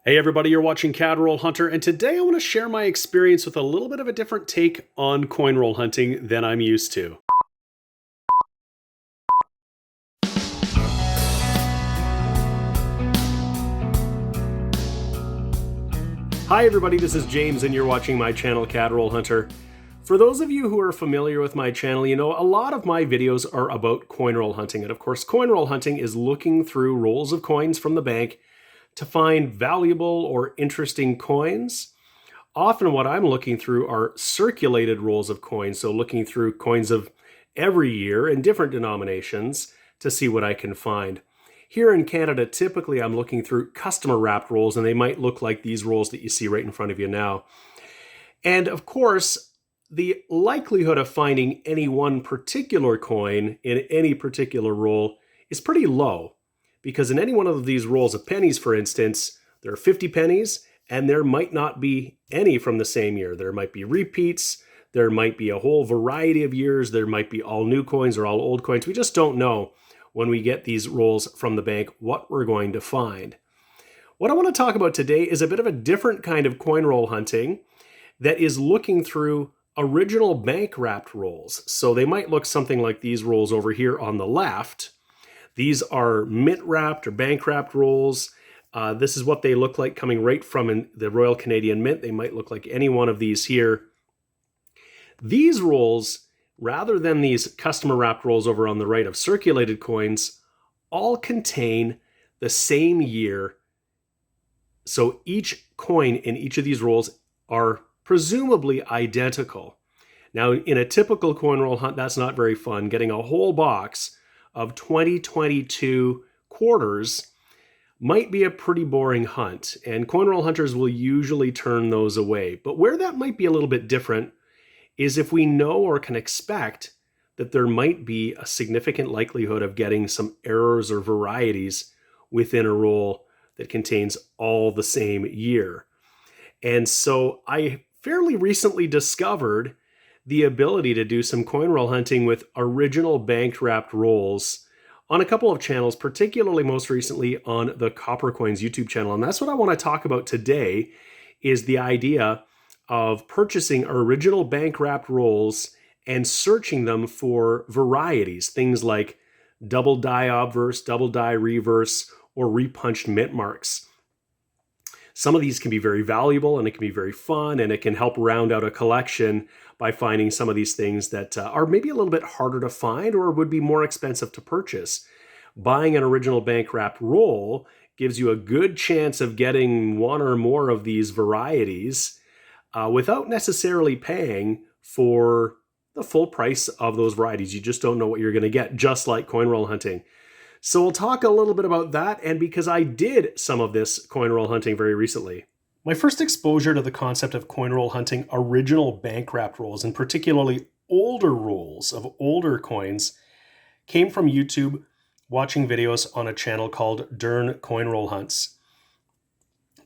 Hey everybody, you're watching CAD Roll Hunter, and today I want to share my experience with a little bit of a different take on coin roll hunting than I'm used to. Hi everybody, this is James and you're watching my channel CAD Roll Hunter. For those of you who are familiar with my channel, you know a lot of my videos are about coin roll hunting, and of course coin roll hunting is looking through rolls of coins from the bank to find valuable or interesting coins. Often what I'm looking through are circulated rolls of coins, so looking through coins of every year in different denominations to see what I can find. Here in Canada, typically I'm looking through customer wrapped rolls, and they might look like these rolls that you see right in front of you now. And of course, the likelihood of finding any one particular coin in any particular roll is pretty low, because in any one of these rolls of pennies, for instance, there are 50 pennies, and there might not be any from the same year. There might be repeats, there might be a whole variety of years, there might be all new coins or all old coins. We just don't know when we get these rolls from the bank what we're going to find. What I want to talk about today is a bit of a different kind of coin roll hunting that is looking through original bank wrapped rolls. So they might look something like these rolls over here on the left. These are mint wrapped or bank wrapped rolls. This is what they look like coming right from the Royal Canadian Mint. They might look like any one of these here. These rolls, rather than these customer wrapped rolls over on the right of circulated coins, all contain the same year. So each coin in each of these rolls are presumably identical. Now, in a typical coin roll hunt, that's not very fun. Getting a whole box of 2022 quarters might be a pretty boring hunt, and coin roll hunters will usually turn those away. But where that might be a little bit different is if we know or can expect that there might be a significant likelihood of getting some errors or varieties within a roll that contains all the same year. And so I fairly recently discovered the ability to do some coin roll hunting with original bank wrapped rolls on a couple of channels, particularly most recently on the Coppercoins YouTube channel. And that's what I want to talk about today, is the idea of purchasing original bank wrapped rolls and searching them for varieties, things like double die obverse, double die reverse, or repunched mint marks. Some of these can be very valuable, and it can be very fun, and it can help round out a collection by finding some of these things that are maybe a little bit harder to find or would be more expensive to purchase. Buying an original bank wrapped roll gives you a good chance of getting one or more of these varieties without necessarily paying for the full price of those varieties. You just don't know what you're going to get, just like coin roll hunting. So we'll talk a little bit about that, and because I did some of this coin roll hunting very recently. My first exposure to the concept of coin roll hunting original bank wrapped rolls, and particularly older rolls of older coins, came from YouTube, watching videos on a channel called Dern Coin Roll Hunts.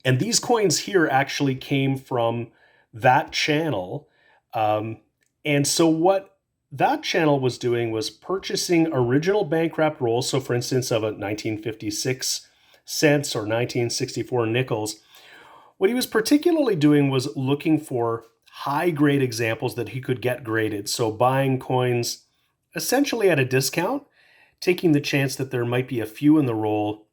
And these coins here actually came from that channel. And so what that channel was doing was purchasing original bank wrapped rolls. So for instance, of a 1956 cents or 1964 nickels. What he was particularly doing was looking for high grade examples that he could get graded. So buying coins essentially at a discount, taking the chance that there might be a few in the roll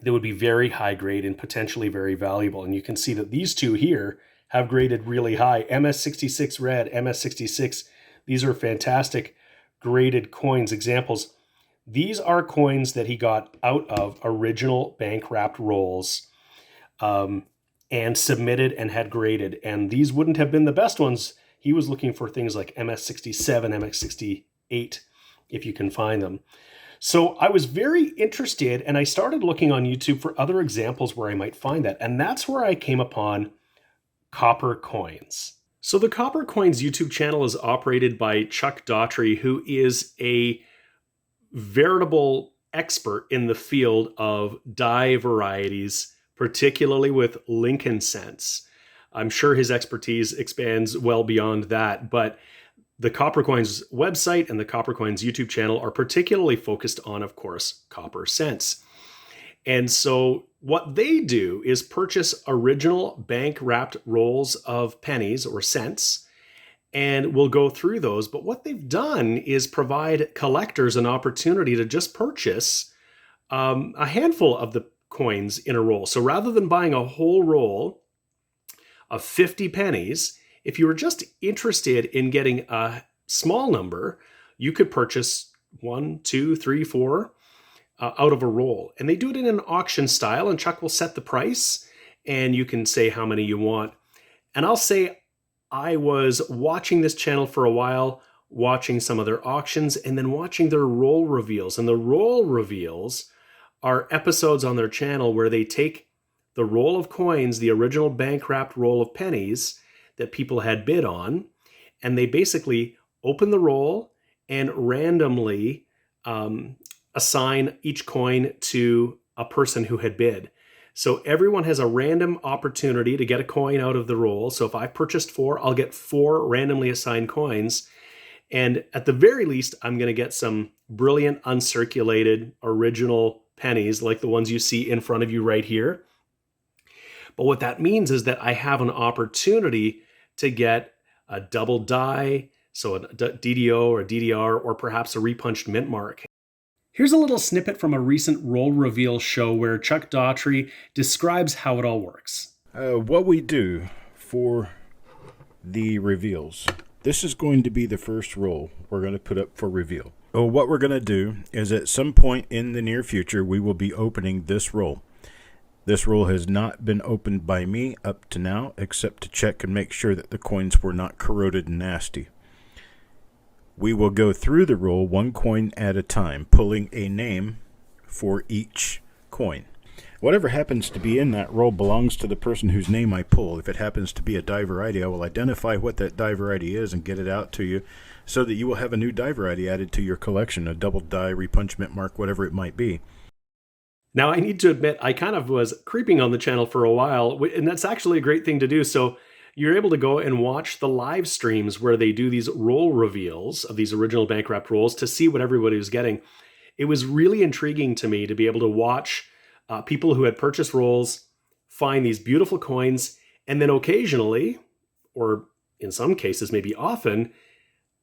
that would be very high grade and potentially very valuable. And you can see that these two here have graded really high. MS66 red, MS66. These are fantastic graded coins examples. These are coins that he got out of original bank wrapped rolls and submitted and had graded. And these wouldn't have been the best ones. He was looking for things like MS67, MS68, if you can find them. So I was very interested, and I started looking on YouTube for other examples where I might find that. And that's where I came upon Coppercoins. So the Coppercoins YouTube channel is operated by Chuck Daughtrey, who is a veritable expert in the field of die varieties, particularly with Lincoln cents. I'm sure his expertise expands well beyond that, but the Coppercoins website and the Coppercoins YouTube channel are particularly focused on, of course, copper cents. And so what they do is purchase original bank wrapped rolls of pennies or cents, and we'll go through those. But what they've done is provide collectors an opportunity to just purchase a handful of the coins in a roll. So rather than buying a whole roll of 50 pennies, if you were just interested in getting a small number, you could purchase 1, 2, 3, 4 out of a roll. And they do it in an auction style, and Chuck will set the price, and you can say how many you want. And I'll say I was watching this channel for a while, watching some of their auctions, and then watching their roll reveals. And the roll reveals are episodes on their channel where they take the roll of coins, the original bank wrapped roll of pennies that people had bid on, and they basically open the roll and randomly assign each coin to a person who had bid. So everyone has a random opportunity to get a coin out of the roll. So if I purchased 4, I'll get 4 randomly assigned coins. And at the very least, I'm going to get some brilliant uncirculated original pennies like the ones you see in front of you right here. But what that means is that I have an opportunity to get a double die, so a DDO or a DDR, or perhaps a repunched mint mark. Here's a little snippet from a recent roll reveal show where Chuck Daughtrey describes how it all works. What we do for the reveals. This is going to be the first roll we're going to put up for reveal. Well, what we're going to do is at some point in the near future, we will be opening this roll. This roll has not been opened by me up to now, except to check and make sure that the coins were not corroded and nasty. We will go through the roll one coin at a time, pulling a name for each coin. Whatever happens to be in that roll belongs to the person whose name I pull. If it happens to be a die variety, I will identify what that die variety is and get it out to you so that you will have a new die variety added to your collection, a double die, repunchment mark, whatever it might be. Now, I need to admit, I kind of was creeping on the channel for a while, and that's actually a great thing to do. So you're able to go and watch the live streams where they do these roll reveals of these original bank wrapped rolls to see what everybody was getting. It was really intriguing to me to be able to watch people who had purchased rolls find these beautiful coins, and then occasionally, or in some cases maybe often,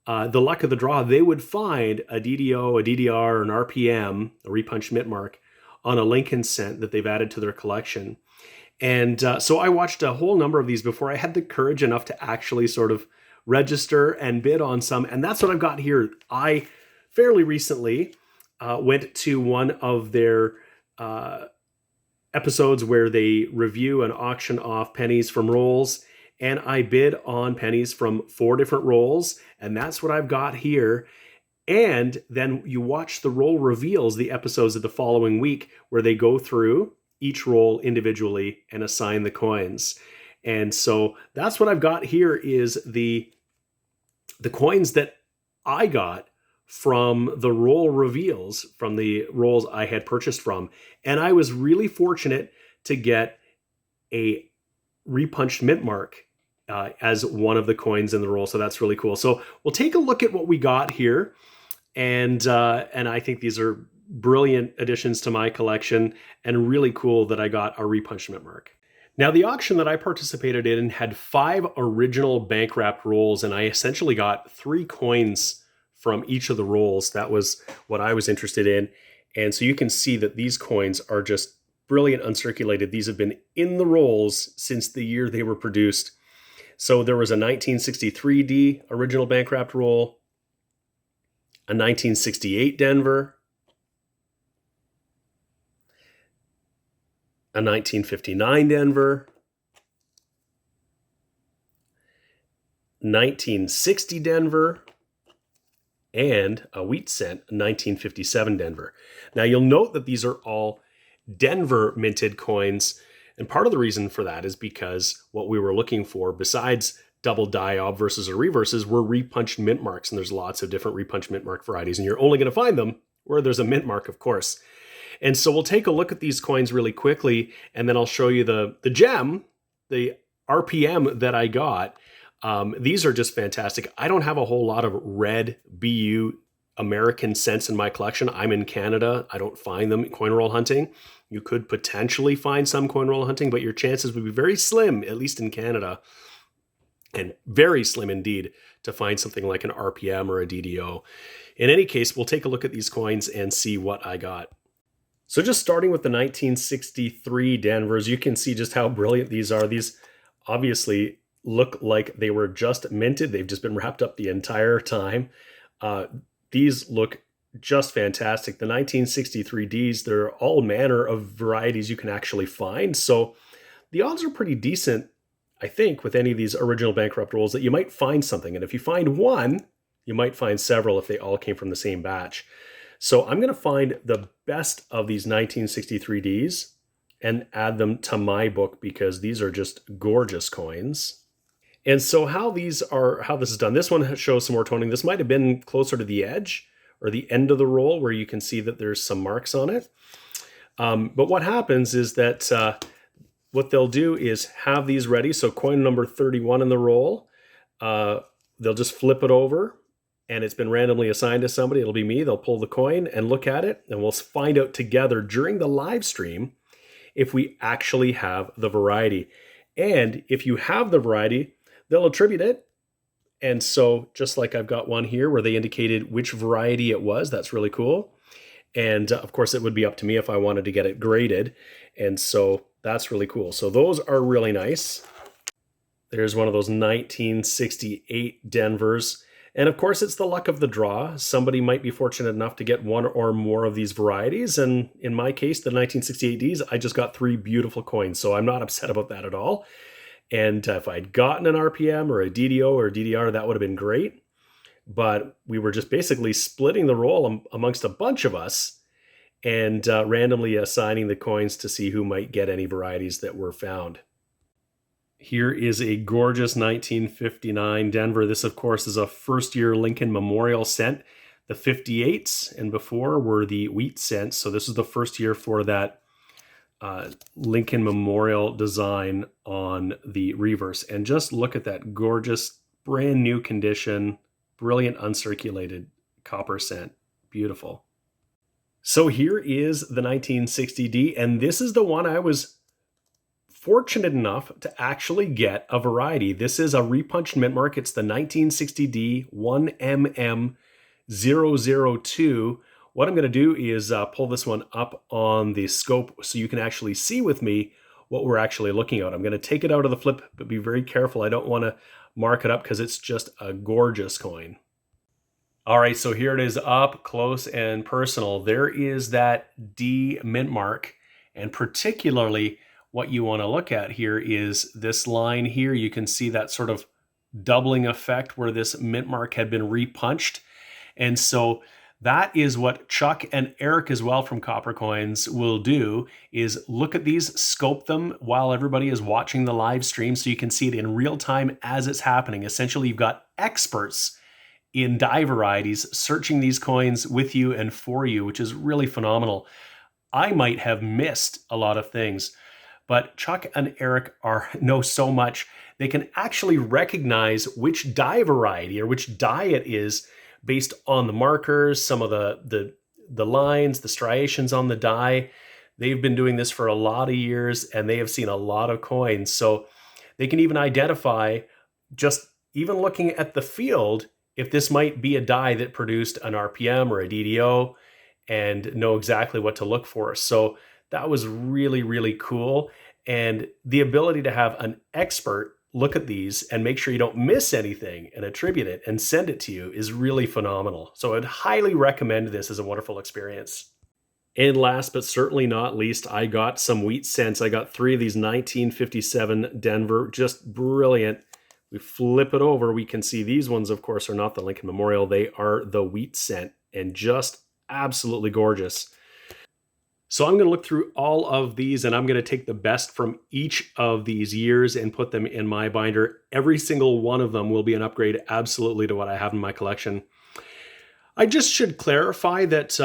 the luck of the draw, they would find a DDO, a DDR, an RPM, a repunched mint mark, on a Lincoln cent that they've added to their collection. And so I watched a whole number of these before I had the courage enough to actually sort of register and bid on some. And that's what I've got here. I fairly recently went to one of their episodes where they review and auction off pennies from rolls. And I bid on pennies from 4 different rolls. And that's what I've got here. And then you watch the roll reveals, the episodes of the following week, where they go through each roll individually and assign the coins. And so that's what I've got here is the coins that I got from the roll reveals, from the rolls I had purchased from. And I was really fortunate to get a repunched mint mark as one of the coins in the roll. So that's really cool. So we'll take a look at what we got here. And I think these are brilliant additions to my collection, and really cool that I got a repunched mint mark. Now, the auction that I participated in had 5 original bank wrapped rolls, and I essentially got 3 coins from each of the rolls. That was what I was interested in. And so you can see that these coins are just brilliant uncirculated. These have been in the rolls since the year they were produced. So there was a 1963D original bank wrapped roll, a 1968 Denver, a 1959 Denver, 1960 Denver, and a wheat cent, 1957 Denver. Now you'll note that these are all Denver minted coins, and part of the reason for that is because what we were looking for, besides double die obverses or reverses, were repunched mint marks, and there's lots of different repunched mint mark varieties, and you're only going to find them where there's a mint mark, of course. And so we'll take a look at these coins really quickly, and then I'll show you the gem, the RPM that I got. These are just fantastic. I don't have a whole lot of red BU American cents in my collection. I'm in Canada. I don't find them coin roll hunting. You could potentially find some coin roll hunting, but your chances would be very slim, at least in Canada, and very slim indeed to find something like an RPM or a DDO. In any case, we'll take a look at these coins and see what I got. So just starting with the 1963 Denvers, you can see just how brilliant these are. These obviously look like they were just minted. They've just been wrapped up the entire time. These look just fantastic. The 1963Ds, there are all manner of varieties you can actually find. So the odds are pretty decent, I think, with any of these original bankrupt rolls that you might find something. And if you find one, you might find several if they all came from the same batch. So I'm going to find the best of these 1963Ds and add them to my book because these are just gorgeous coins. And so how this is done, this one shows some more toning. This might have been closer to the edge or the end of the roll where you can see that there's some marks on it. But what happens is that what they'll do is have these ready. So coin number 31 in the roll, they'll just flip it over and it's been randomly assigned to somebody. It'll be me. They'll pull the coin and look at it, and we'll find out together during the live stream if we actually have the variety. And if you have the variety, they'll attribute it. And so just like I've got one here where they indicated which variety it was, that's really cool. And of course, it would be up to me if I wanted to get it graded. And so that's really cool. So those are really nice. There's one of those 1968 Denvers. And of course, it's the luck of the draw. Somebody might be fortunate enough to get one or more of these varieties. And in my case, the 1968Ds, I just got 3 beautiful coins. So I'm not upset about that at all. And if I'd gotten an RPM or a DDO or a DDR, that would have been great. But we were just basically splitting the roll amongst a bunch of us and randomly assigning the coins to see who might get any varieties that were found. Here is a gorgeous 1959 Denver. This, of course, is a first-year Lincoln Memorial cent. The 58s and before were the wheat cents. So this is the first year for that Lincoln Memorial design on the reverse. And just look at that gorgeous, brand new condition, brilliant uncirculated copper cent. Beautiful. So here is the 1960D, and this is the one I was fortunate enough to actually get a variety. This is a repunched mint mark. It's the 1960D 1MM002. What I'm going to do is pull this one up on the scope so you can actually see with me what we're actually looking at. I'm going to take it out of the flip, but be very careful. I don't want to mark it up because it's just a gorgeous coin. All right, so here it is up close and personal. There is that D mint mark, and particularly what you want to look at here is this line here. You can see that sort of doubling effect where this mint mark had been repunched. And so that is what Chuck and Eric as well from Coppercoins will do, is look at these, scope them while everybody is watching the live stream so you can see it in real time as it's happening. Essentially, you've got experts in die varieties searching these coins with you and for you, which is really phenomenal. I might have missed a lot of things, but Chuck and Eric know so much. They can actually recognize which die variety or which die it is based on the markers, some of the lines, the striations on the die. They've been doing this for a lot of years and they have seen a lot of coins. So they can even identify, just even looking at the field, if this might be a die that produced an RPM or a DDO, and know exactly what to look for. So that was really, really cool. And the ability to have an expert look at these and make sure you don't miss anything and attribute it and send it to you is really phenomenal. So I'd highly recommend this as a wonderful experience. And last but certainly not least, I got some wheat cents. I got 3 of these 1957 Denver, just brilliant. We flip it over, we can see these ones, of course, are not the Lincoln Memorial. They are the wheat cent and just absolutely gorgeous. So I'm going to look through all of these and I'm going to take the best from each of these years and put them in my binder. Every single one of them will be an upgrade absolutely to what I have in my collection. I just should clarify that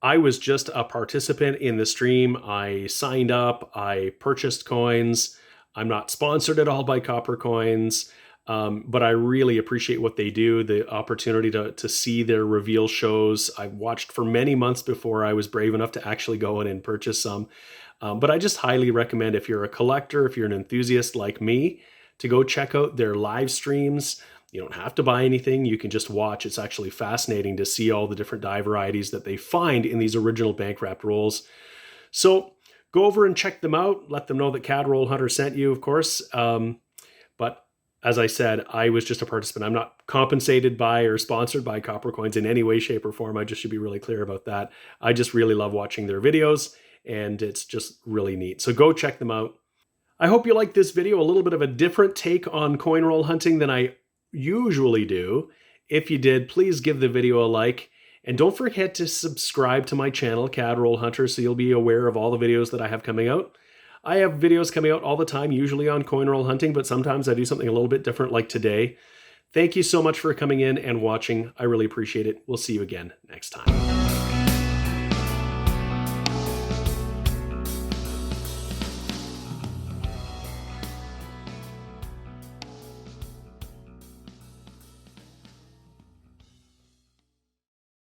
I was just a participant in the stream. I signed up, I purchased coins. I'm not sponsored at all by Coppercoins. But I really appreciate what they do, the opportunity to see their reveal shows. I watched for many months before I was brave enough to actually go in and purchase some. But I just highly recommend, if you're a collector, if you're an enthusiast like me, to go check out their live streams. You don't have to buy anything. You can just watch. It's actually fascinating to see all the different die varieties that they find in these original bank wrapped rolls. So go over and check them out. Let them know that CAD Roll Hunter sent you, of course. But as I said, I was just a participant. I'm not compensated by or sponsored by Coppercoins in any way, shape, or form. I just should be really clear about that. I just really love watching their videos, and it's just really neat. So go check them out. I hope you liked this video, a little bit of a different take on coin roll hunting than I usually do. If you did, please give the video a like. And don't forget to subscribe to my channel, CAD Roll Hunter, so you'll be aware of all the videos that I have coming out. I have videos coming out all the time, usually on coin roll hunting, but sometimes I do something a little bit different like today. Thank you so much for coming in and watching. I really appreciate it. We'll see you again next time.